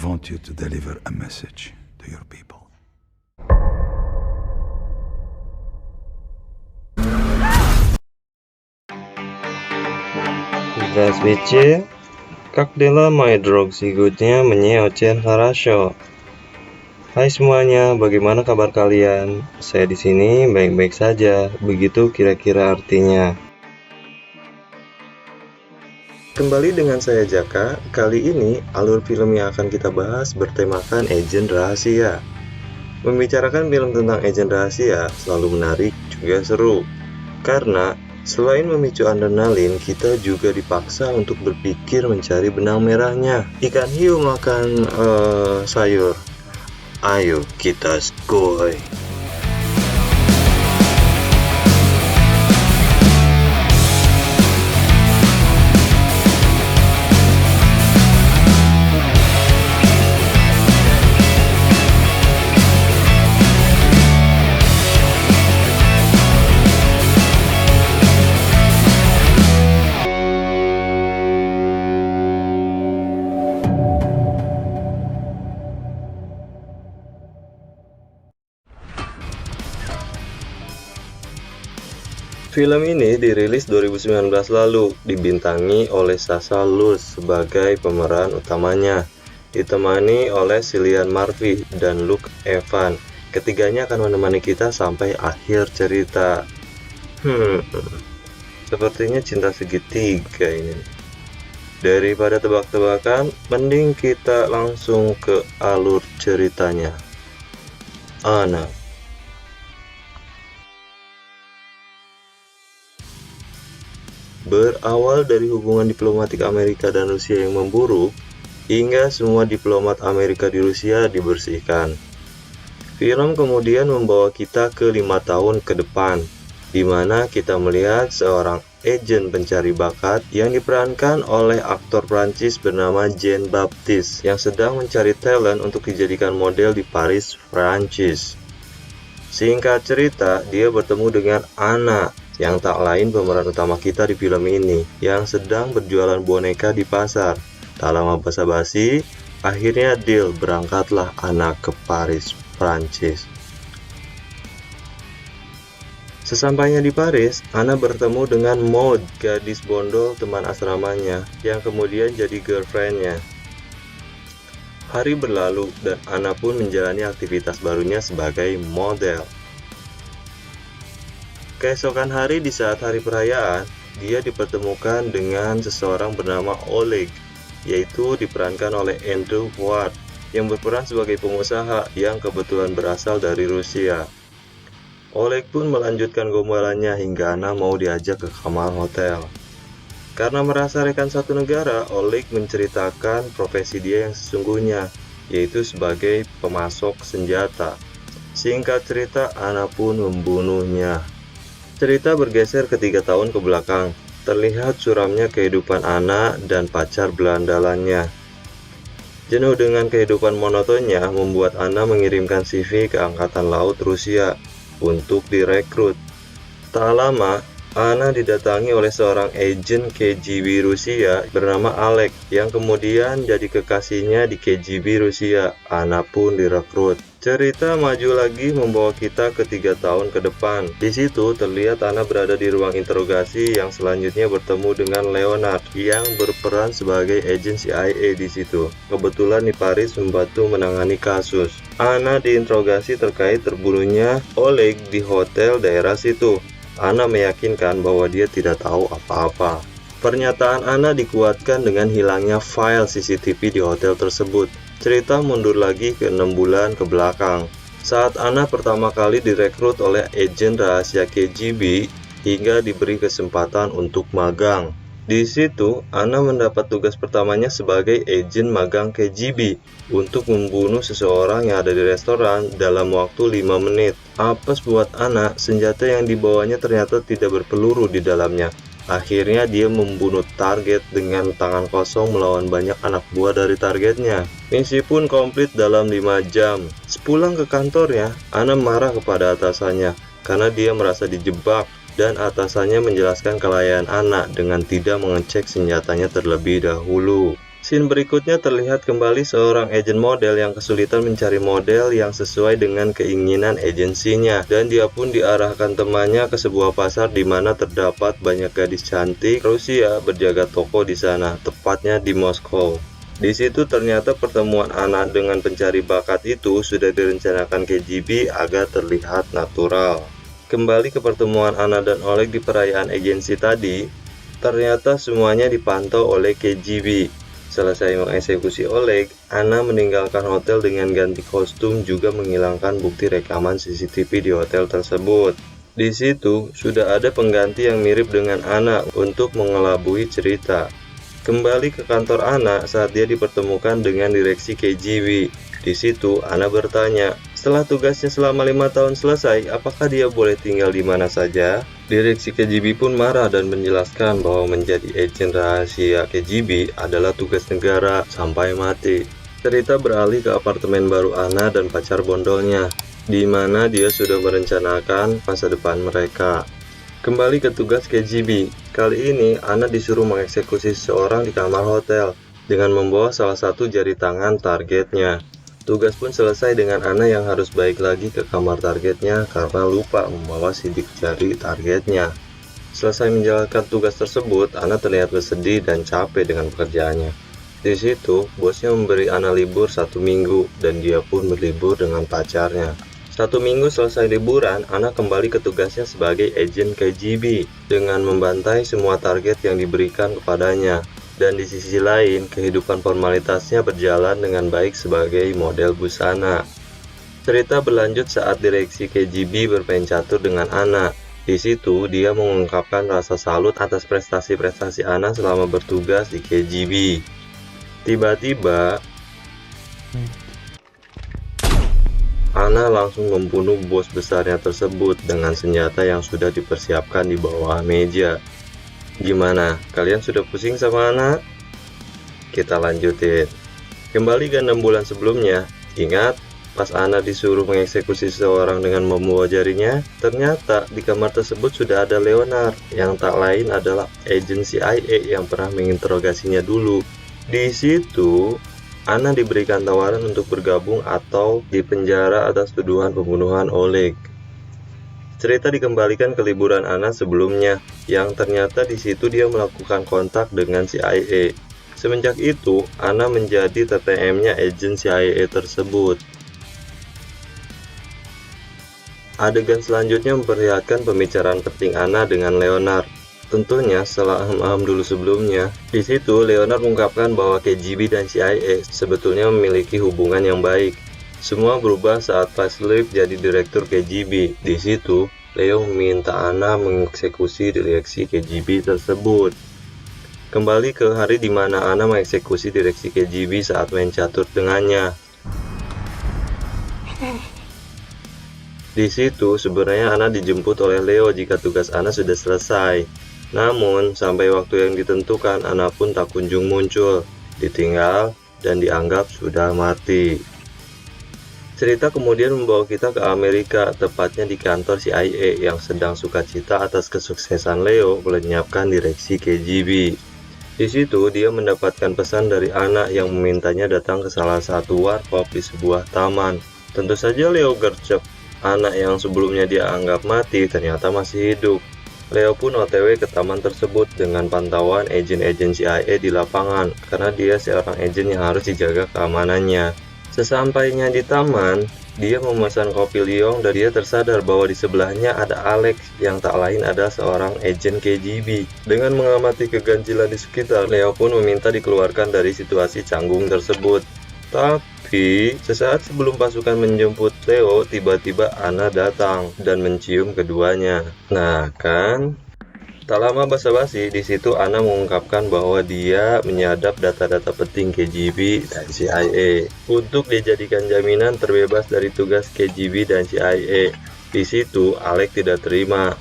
want you to deliver a message to your people. Здравствуйте. Как дела, мои друг? Сегодня мне очень хорошо. Hai semuanya, bagaimana kabar kalian? Saya di sini baik-baik saja. Begitu kira-kira artinya. Kembali dengan saya Jaka. Kali ini alur film yang akan kita bahas bertemakan agen rahasia. Membicarakan film tentang agen rahasia selalu menarik juga seru. Karena selain memicu adrenalin, kita juga dipaksa untuk berpikir mencari benang merahnya. Ikan hiu makan sayur. Ayo kita skoy. Film ini dirilis 2019 lalu, dibintangi oleh Sasha Luz sebagai pemeran utamanya, ditemani oleh Cillian Murphy dan Luke Evans. Ketiganya akan menemani kita sampai akhir cerita. Sepertinya cinta segitiga ini. Daripada tebak-tebakan, mending kita langsung ke alur ceritanya. Anna. Berawal dari hubungan diplomatik Amerika dan Rusia yang memburuk, hingga semua diplomat Amerika di Rusia dibersihkan. Film kemudian membawa kita ke 5 tahun ke depan, di mana kita melihat seorang agen pencari bakat yang diperankan oleh aktor Prancis bernama Jean Baptiste yang sedang mencari talent untuk dijadikan model di Paris, Prancis. Singkat cerita, dia bertemu dengan Anna, yang tak lain pemeran utama kita di film ini, yang sedang berjualan boneka di pasar. Tak lama basa-basi, akhirnya deal, berangkatlah Anna ke Paris, Prancis. Sesampainya di Paris, Anna bertemu dengan Maud, gadis bondol teman asramanya, yang kemudian jadi girlfriend-nya. Hari berlalu, dan Anna pun menjalani aktivitas barunya sebagai model. Keesokan hari di saat hari perayaan, dia dipertemukan dengan seseorang bernama Oleg, yaitu diperankan oleh Andrew Ward, yang berperan sebagai pengusaha yang kebetulan berasal dari Rusia. Oleg pun melanjutkan gombalannya hingga Anna mau diajak ke kamar hotel. Karena merasa rekan satu negara, Oleg menceritakan profesi dia yang sesungguhnya, yaitu sebagai pemasok senjata. Singkat cerita, Anna pun membunuhnya. Cerita bergeser ke 3 tahun ke belakang. Terlihat suramnya kehidupan Anna dan pacar belandalannya. Jenuh dengan kehidupan monotonnya membuat Anna mengirimkan CV ke Angkatan Laut Rusia untuk direkrut. Tak lama, Anna didatangi oleh seorang agen KGB Rusia bernama Alek yang kemudian jadi kekasihnya di KGB Rusia. Anna pun direkrut. Cerita maju lagi membawa kita ke 3 tahun ke depan. Di situ terlihat Anna berada di ruang interogasi yang selanjutnya bertemu dengan Leonard yang berperan sebagai agen CIA di situ. Kebetulan di Paris membantu menangani kasus. Anna diinterogasi terkait terbunuhnya Oleg di hotel daerah situ. Anna meyakinkan bahwa dia tidak tahu apa-apa. Pernyataan Anna dikuatkan dengan hilangnya file CCTV di hotel tersebut. Cerita mundur lagi ke 6 bulan ke belakang. Saat Anna pertama kali direkrut oleh agen rahasia KGB hingga diberi kesempatan untuk magang. Di situ, Anna mendapat tugas pertamanya sebagai agen magang KGB untuk membunuh seseorang yang ada di restoran dalam waktu 5 menit. Apes buat Anna, senjata yang dibawanya ternyata tidak berpeluru di dalamnya. Akhirnya dia membunuh target dengan tangan kosong melawan banyak anak buah dari targetnya. Misi pun komplit dalam 5 jam. Sepulang ke kantornya, Anna marah kepada atasannya karena dia merasa dijebak dan atasannya menjelaskan kelalaian Anna dengan tidak mengecek senjatanya terlebih dahulu. Scene berikutnya terlihat kembali seorang agen model yang kesulitan mencari model yang sesuai dengan keinginan agensinya, dan dia pun diarahkan temannya ke sebuah pasar di mana terdapat banyak gadis cantik Rusia berjaga toko di sana, tepatnya di Moskow. Di situ ternyata pertemuan Anna dengan pencari bakat itu sudah direncanakan KGB agar terlihat natural. Kembali ke pertemuan Anna dan Oleg di perayaan agensi tadi, ternyata semuanya dipantau oleh KGB. Selesai mengeksekusi Oleg, Anna meninggalkan hotel dengan ganti kostum juga menghilangkan bukti rekaman CCTV di hotel tersebut. Di situ sudah ada pengganti yang mirip dengan Anna untuk mengelabui cerita. Kembali ke kantor Anna saat dia dipertemukan dengan direksi KGB. Di situ Anna bertanya, setelah tugasnya selama 5 tahun selesai, apakah dia boleh tinggal di mana saja? Direksi KGB pun marah dan menjelaskan bahwa menjadi agen rahasia KGB adalah tugas negara sampai mati. Cerita beralih ke apartemen baru Anna dan pacar bondolnya, di mana dia sudah merencanakan masa depan mereka. Kembali ke tugas KGB, kali ini Anna disuruh mengeksekusi seseorang di kamar hotel dengan membawa salah satu jari tangan targetnya. Tugas pun selesai dengan Anna yang harus balik lagi ke kamar targetnya karena lupa membawa sidik jari targetnya. Selesai menjalankan tugas tersebut, Anna terlihat bersedih dan capek dengan pekerjaannya. Di situ, bosnya memberi Anna libur 1 minggu dan dia pun berlibur dengan pacarnya. 1 minggu selesai liburan, Anna kembali ke tugasnya sebagai agen KGB dengan membantai semua target yang diberikan kepadanya. Dan di sisi lain, kehidupan formalitasnya berjalan dengan baik sebagai model busana. Cerita berlanjut saat direksi KGB bermain catur dengan Anna. Di situ, dia mengungkapkan rasa salut atas prestasi-prestasi Anna selama bertugas di KGB. Tiba-tiba, Anna langsung membunuh bos besarnya tersebut dengan senjata yang sudah dipersiapkan di bawah meja. Gimana? Kalian sudah pusing sama Anna? Kita lanjutin. Kembali ke 6 bulan sebelumnya. Ingat, pas Anna disuruh mengeksekusi seseorang dengan membawa jarinya, ternyata di kamar tersebut sudah ada Leonard, yang tak lain adalah agen CIA yang pernah menginterogasinya dulu. Di situ, Anna diberikan tawaran untuk bergabung atau dipenjara atas tuduhan pembunuhan Oleg. Cerita dikembalikan ke liburan Anna sebelumnya, yang ternyata di situ dia melakukan kontak dengan CIA. Semenjak itu, Anna menjadi TTM-nya agen CIA tersebut. Adegan selanjutnya memperlihatkan pembicaraan penting Anna dengan Leonard. Tentunya setelah ahem-ahem dulu sebelumnya. Di situ, Leonard mengungkapkan bahwa KGB dan CIA sebetulnya memiliki hubungan yang baik. Semua berubah saat Vasiliev jadi direktur KGB. Di situ, Leo meminta Anna mengeksekusi direksi KGB tersebut. Kembali ke hari di mana Anna mengeksekusi direksi KGB saat main catur dengannya. Di situ, sebenarnya Anna dijemput oleh Leo jika tugas Anna sudah selesai. Namun, sampai waktu yang ditentukan, Anna pun tak kunjung muncul, ditinggal, dan dianggap sudah mati. Cerita kemudian membawa kita ke Amerika, tepatnya di kantor CIA yang sedang sukacita atas kesuksesan Leo melenyapkan direksi KGB. Di situ, dia mendapatkan pesan dari Anna yang memintanya datang ke salah satu warkop di sebuah taman. Tentu saja Leo gercep. Anak yang sebelumnya dia anggap mati ternyata masih hidup. Leo pun OTW ke taman tersebut dengan pantauan agen-agen CIA di lapangan karena dia seorang agen yang harus dijaga keamanannya. Sesampainya di taman, dia memesan kopi liong dan dia tersadar bahwa di sebelahnya ada Alex yang tak lain adalah seorang agen KGB. Dengan mengamati keganjilan di sekitar, Leo pun meminta dikeluarkan dari situasi canggung tersebut. Tapi, sesaat sebelum pasukan menjemput Leo, tiba-tiba Anna datang dan mencium keduanya. Nah, kan? Tak lama basa-basi, di situ Anna mengungkapkan bahwa dia menyadap data-data penting KGB dan CIA untuk dijadikan jaminan terbebas dari tugas KGB dan CIA. Di situ, Alex tidak terima.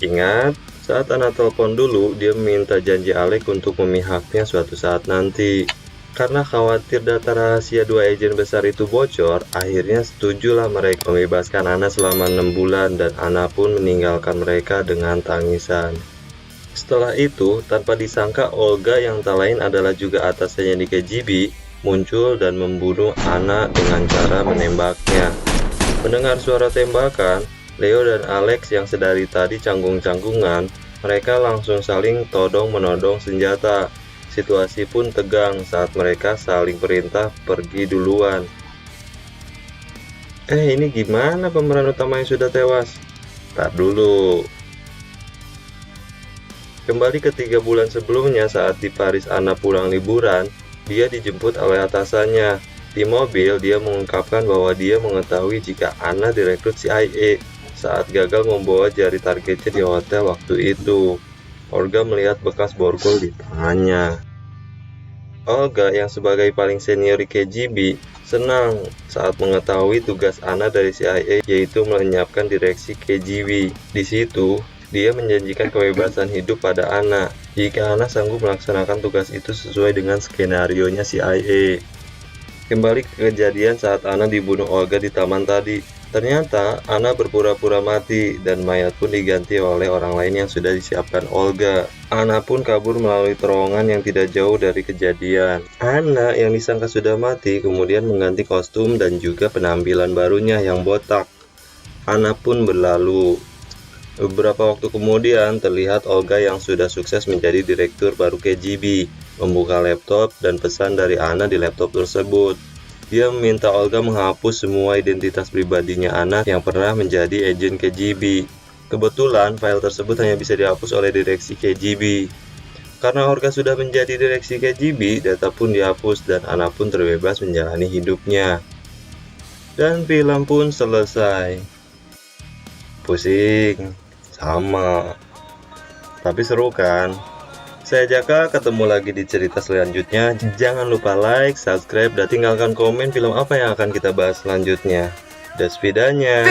Ingat, saat Anna telepon dulu, dia meminta janji Alex untuk memihaknya suatu saat nanti. Karena khawatir data rahasia dua agen besar itu bocor, akhirnya setujulah mereka membebaskan Anna selama 6 bulan dan Anna pun meninggalkan mereka dengan tangisan. Setelah itu, tanpa disangka Olga yang tak lain adalah juga atasannya di KGB, muncul dan membunuh Anna dengan cara menembaknya. Mendengar suara tembakan, Leo dan Alex yang sedari tadi canggung-canggungan, mereka langsung saling todong-menodong senjata. Situasi pun tegang saat mereka saling perintah pergi duluan. Ini gimana pemeran utama yang sudah tewas? Tar dulu. Kembali ke 3 bulan sebelumnya saat di Paris Anna pulang liburan, dia dijemput oleh atasannya. Di mobil, dia mengungkapkan bahwa dia mengetahui jika Anna direkrut CIA saat gagal membawa jari targetnya di hotel waktu itu. Olga melihat bekas borgol di tangannya. Olga yang sebagai paling senior di KGB senang saat mengetahui tugas Anna dari CIA yaitu melenyapkan direksi KGB. Di situ, dia menjanjikan kebebasan hidup pada Anna jika Anna sanggup melaksanakan tugas itu sesuai dengan skenarionya CIA. Kembali ke kejadian saat Anna dibunuh Olga di taman tadi. Ternyata Anna berpura-pura mati dan mayat pun diganti oleh orang lain yang sudah disiapkan Olga. Anna pun kabur melalui terowongan yang tidak jauh dari kejadian. Anna yang disangka sudah mati kemudian mengganti kostum dan juga penampilan barunya yang botak. Anna pun berlalu. Beberapa waktu kemudian terlihat Olga yang sudah sukses menjadi direktur baru KGB membuka laptop dan pesan dari Anna di laptop tersebut. Dia meminta Olga menghapus semua identitas pribadinya Anna yang pernah menjadi agen KGB. Kebetulan file tersebut hanya bisa dihapus oleh direksi KGB. Karena Olga sudah menjadi direksi KGB, data pun dihapus dan Anna pun terbebas menjalani hidupnya. Dan film pun selesai. Pusing, sama. Tapi seru kan? Saya Jaka, ketemu lagi di cerita selanjutnya. Jangan lupa like, subscribe, dan tinggalkan komen film apa yang akan kita bahas selanjutnya. Despidanya.